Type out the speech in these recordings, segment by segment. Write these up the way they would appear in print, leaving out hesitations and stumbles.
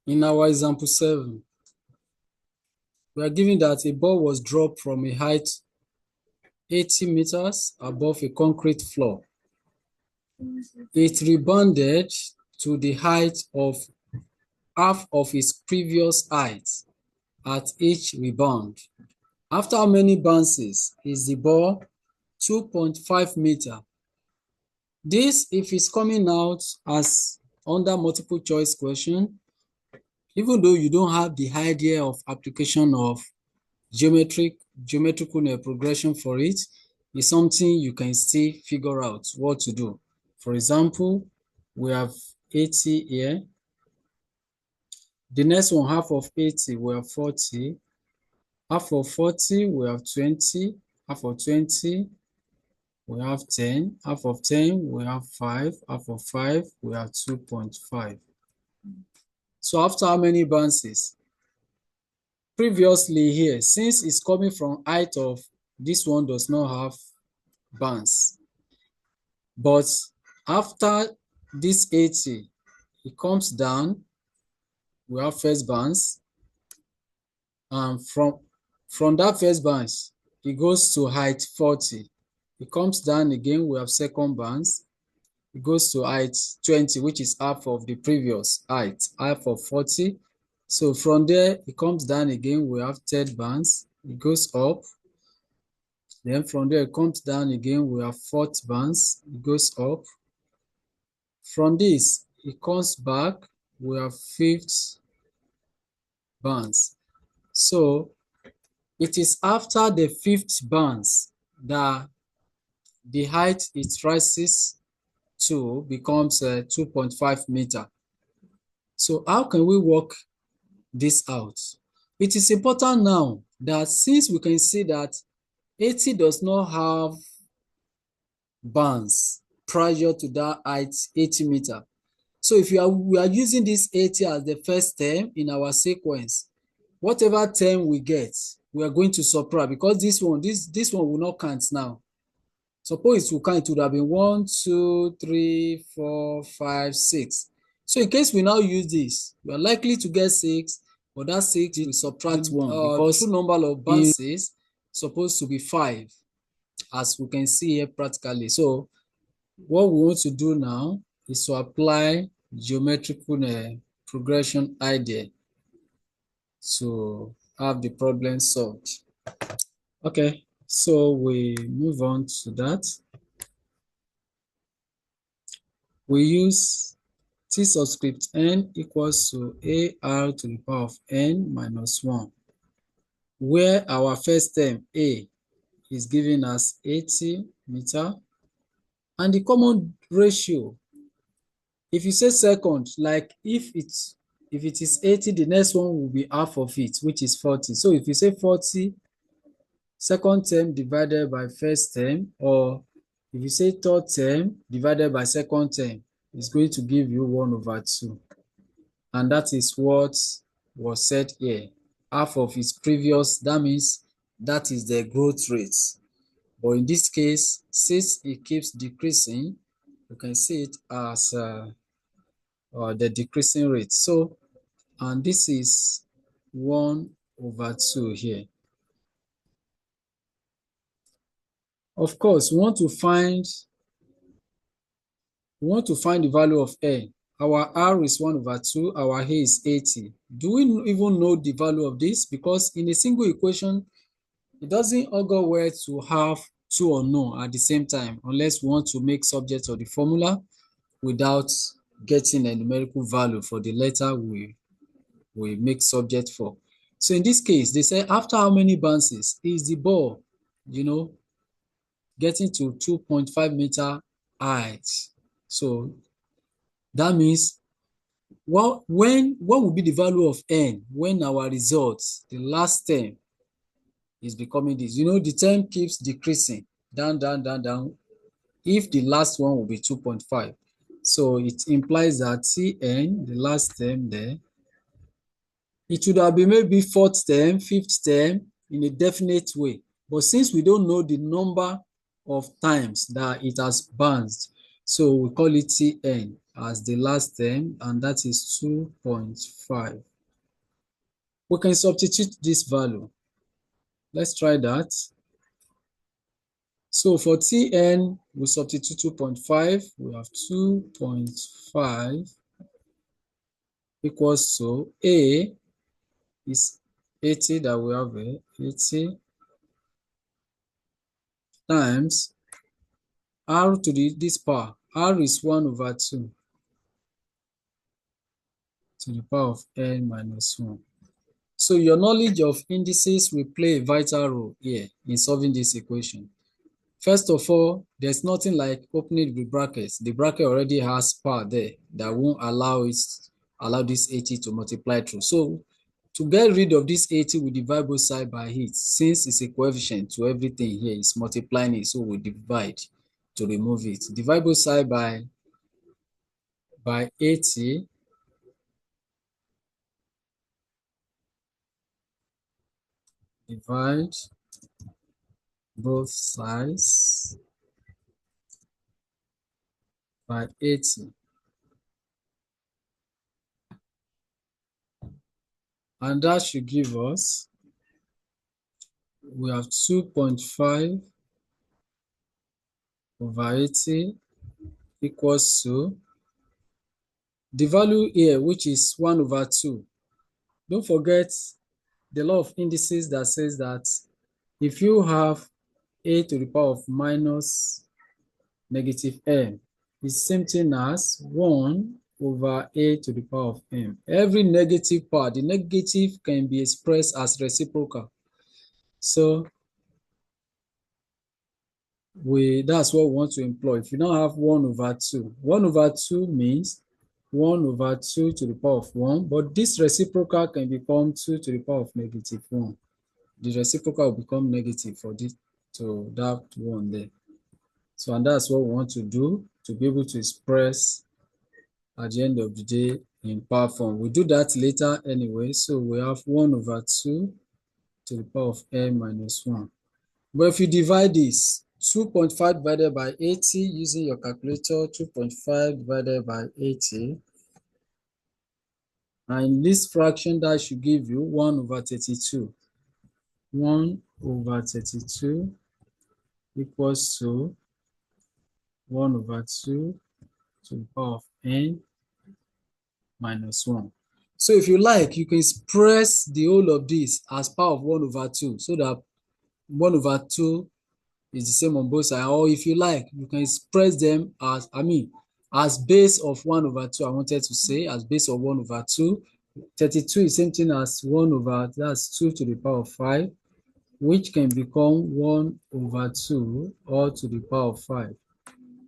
In our example 7, we are given that a ball was dropped from a height 80 meters above a concrete floor. It rebounded to the height of half of its previous height at each rebound. After how many bounces is the ball 2.5 meter? This, if it's coming out as under multiple choice question, even though you don't have the idea of application of geometrical progression for it, is something you can still figure out what to do. For example, we have 80 here. The next one, half of 80, we have 40. Half of 40, we have 20. Half of 20, we have 10. Half of 10, we have 5. Half of 5, we have 2.5. So after how many bounces? Previously here, since it's coming from height of, this one does not have bounce. But after this 80, it comes down, we have first bounce. And from that first bounce, it goes to height 40. It comes down again, we have second bounce. It goes to height 20, which is half of the previous height, half of 40. So from there, it comes down again, we have third bounce. It goes up. Then from there, it comes down again, we have fourth bounce. It goes up. From this, it comes back, we have fifth bounce. So it is after the fifth bounce that the height it rises to becomes 2.5 meter. So how can we work this out? It is important now that since we can see that 80 does not have bounds prior to that height 80 meter. So if we are using this 80 as the first term in our sequence, whatever term we get, we are going to subtract, because this one will not count now. Suppose it will count, it would have been 1, 2, 3, 4, 5, 6. So in case we now use this, we are likely to get 6, but that 6 we subtract 1 because true number of bounces supposed to be 5, as we can see here practically. So what we want to do now is to apply geometrical progression idea to have the problem solved. Okay, so we move on to that. We use t subscript n equals to ar to the power of n minus 1, where our first term a is giving us 80 meter, and the common ratio, if you say second, like if it is 80, the next one will be half of it, which is 40. So if you say 40, second term divided by first term, or if you say third term divided by second term, it's going to give you 1/2. And that is what was said here. Half of its previous, that means that is the growth rate. But in this case, since it keeps decreasing, you can see it as the decreasing rate. So, and this is 1/2 here. Of course, we want to find the value of n. Our r is 1/2, our a is 80. Do we even know the value of this? Because in a single equation, it doesn't augur well to have two unknown at the same time, unless we want to make subject of the formula without getting a numerical value for the letter we make subject for. So in this case, they say after how many bounces is the ball, getting to 2.5 meter height. So that means what will be the value of n when our results, the last term, is becoming this? The term keeps decreasing down. If the last one will be 2.5. So it implies that Tn, the last term there, it should have been maybe fourth term, fifth term in a definite way. But since we don't know the number of times that it has bounced, so we call it Tn. as the last term, and that is 2.5. We can substitute this value. Let's try that. So for Tn, we substitute 2.5. We have 2.5 equals to A is 80 that we have here, 80 times R to this power. R is 1 over 2 to the power of n minus 1. So your knowledge of indices will play a vital role here in solving this equation. First of all, there's nothing like opening the brackets. The bracket already has power there that won't allow this 80 to multiply through. So to get rid of this 80, we divide both sides by it. Since it's a coefficient to everything here, it's multiplying it, so we divide to remove it. Divide both sides by 80. Divide both sides by 80. And that should give us, we have 2.5 over 80 equals to the value here, which is 1 over 2. Don't forget the law of indices that says that if you have a to the power of minus negative m, it's the same thing as 1 over a to the power of m. Every negative part, the negative can be expressed as reciprocal. So that's what we want to employ. If you now have 1 over 2, 1 over 2 means 1 over 2 to the power of 1, but this reciprocal can become 2 to the power of negative 1. The reciprocal will become negative for this, to that one there. So, and that's what we want to do to be able to express at the end of the day in power form. We'll do that later anyway. So we have 1 over 2 to the power of n minus 1. But if you divide this, 2.5 divided by 80 using your calculator, 2.5 divided by 80, and this fraction that should give you 1 over 32. 1 over 32 equals to 1 over 2 to the power of n minus 1. So if you like, you can express the whole of this as power of 1 over 2, so that 1 over 2 is the same on both sides. Or if you like, you can express them as, as base of 1 over 2. I wanted to say as base of 1 over 2. 32 is same thing as 1 over, that's 2 to the power of 5, which can become 1 over 2 all to the power of 5.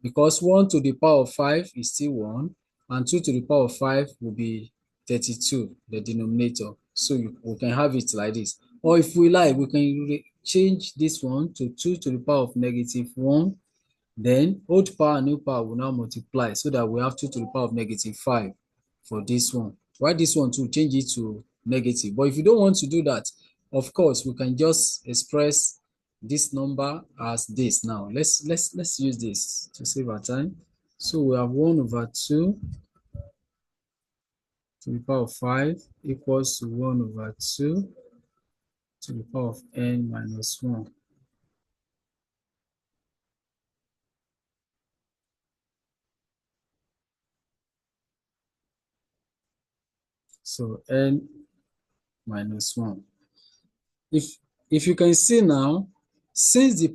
Because 1 to the power of 5 is still 1, and 2 to the power of 5 will be 32, the denominator. So we can have it like this. Or if we like, we can change this one to 2 to the power of negative 1. Then old power and new power will now multiply, so that we have 2 to the power of negative 5 for this one. Why this one to change it to negative? But if you don't want to do that, of course, we can just express this number as this now. Let's use this to save our time. So we have 1 over 2 to the power of 5 equals to 1 over 2 to the power of n minus 1. So n minus 1. If you can see now, since the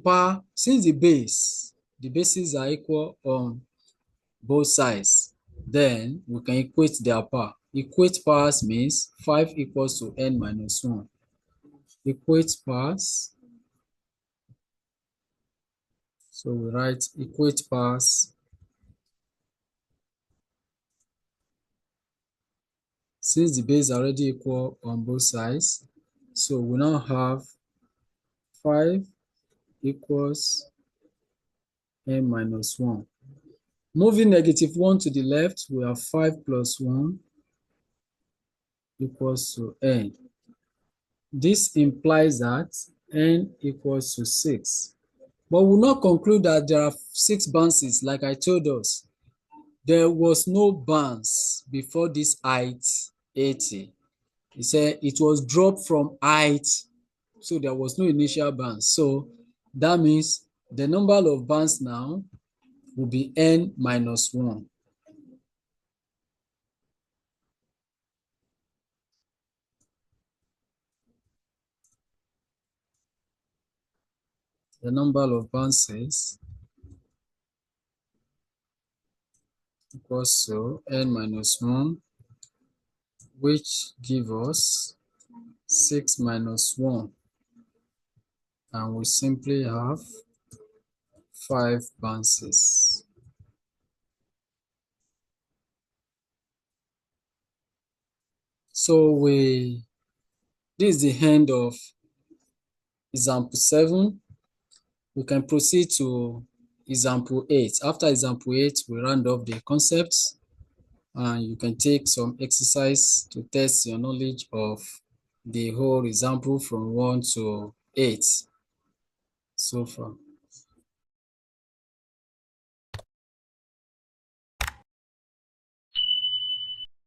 bases are equal on both sides, then we can equate their power. Equate powers means 5 equals to n minus 1. Equate powers. So we write equate powers. Since the base are already equal on both sides, so we now have 5 equals n minus 1. Moving negative 1 to the left, we have 5 plus 1 equals to n. This implies that n equals to 6. But we'll not conclude that there are 6 bounces like I told us. there was no bounce before this height 80. He said it was dropped from height, so there was no initial bounce. So that means the number of bounce now will be n minus 1. The number of bounces equals to n minus 1, which give us 6 minus 1. And we simply have 5 bounces. So this is the end of example 7. We can proceed to example 8. After example 8, we round off the concepts, and you can take some exercise to test your knowledge of the whole example from 1 to 8 so far.